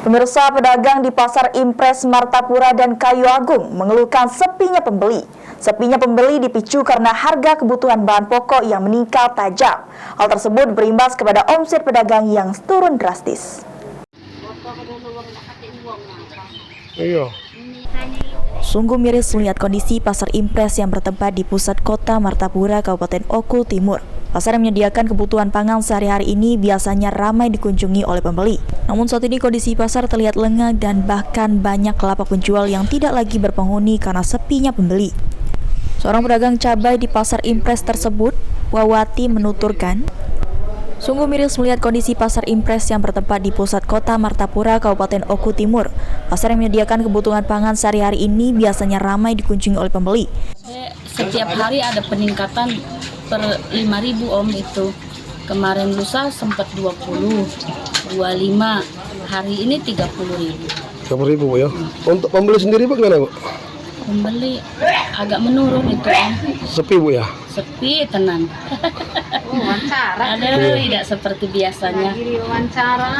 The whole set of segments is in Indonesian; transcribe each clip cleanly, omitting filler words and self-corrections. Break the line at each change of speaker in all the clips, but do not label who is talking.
Pemirsa, pedagang di Pasar Impres Martapura dan Kayu Agung mengeluhkan sepinya pembeli. Sepinya pembeli dipicu karena harga kebutuhan bahan pokok yang meningkat tajam. Hal tersebut berimbas kepada omset pedagang yang turun drastis. Sungguh miris melihat kondisi Pasar Impres yang bertempat di pusat kota Martapura, Kabupaten Oku Timur. Pasar yang menyediakan kebutuhan pangan sehari-hari ini biasanya ramai dikunjungi oleh pembeli. Namun saat ini kondisi pasar terlihat lengang dan bahkan banyak lapak penjual yang tidak lagi berpenghuni karena sepinya pembeli. Seorang pedagang cabai di Pasar Impres tersebut, Wawati, menuturkan, sungguh miris melihat kondisi Pasar Impres yang bertempat di pusat kota Martapura, Kabupaten Oku Timur. Pasar yang menyediakan kebutuhan pangan sehari-hari ini biasanya ramai dikunjungi oleh pembeli.
Setiap hari ada peningkatan per 5.000 Om itu. Kemarin lusa sempat 20, 25, hari ini 30.000.
30.000 ya. Untuk pembeli sendiri bagaimana, Bu?
Pembeli agak menurun itu Om.
Sepi, Bu ya?
Sepi tenan.
Wawancara.
Ada tidak seperti biasanya.
Wawancara.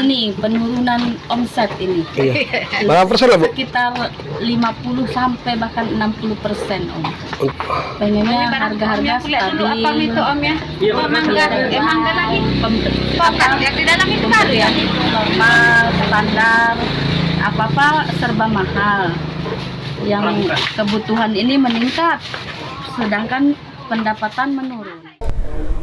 Ini penurunan omset ini.
Iya. Berapa persen lah, Bu?
Sekitar 50 sampai bahkan 60% Om. Pengennya harga-harga stabil.
Apa itu Om ya? Mangga lagi. Total yang di dalam itu kan ya.
Normal, standar, apa-apa serba mahal. Yang kebutuhan ini meningkat, sedangkan pendapatan menurun.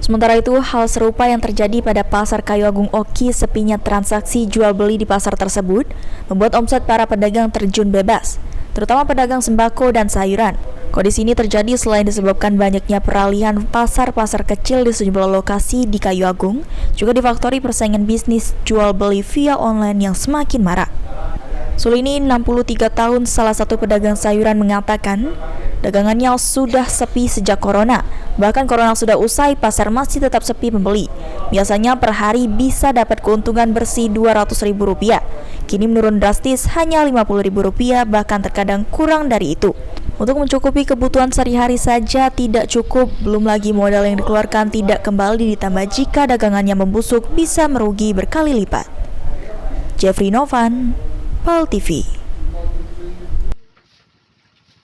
Sementara itu, hal serupa yang terjadi pada Pasar Kayu Agung Oki. Sepinya transaksi jual beli di pasar tersebut membuat omset para pedagang terjun bebas, terutama pedagang sembako dan sayuran. Kondisi ini terjadi selain disebabkan banyaknya peralihan pasar-pasar kecil di sejumlah lokasi di Kayu Agung, juga difaktori persaingan bisnis jual beli via online yang semakin marak. Sulini, 63 tahun, salah satu pedagang sayuran, mengatakan dagangannya sudah sepi sejak corona. Bahkan corona sudah usai, pasar masih tetap sepi pembeli. Biasanya per hari bisa dapat keuntungan bersih Rp200.000. Kini menurun drastis hanya Rp50.000, bahkan terkadang kurang dari itu. Untuk mencukupi kebutuhan sehari-hari saja tidak cukup, belum lagi modal yang dikeluarkan tidak kembali, ditambah jika dagangannya membusuk bisa merugi berkali lipat. Jeffrey Novan, PAL TV.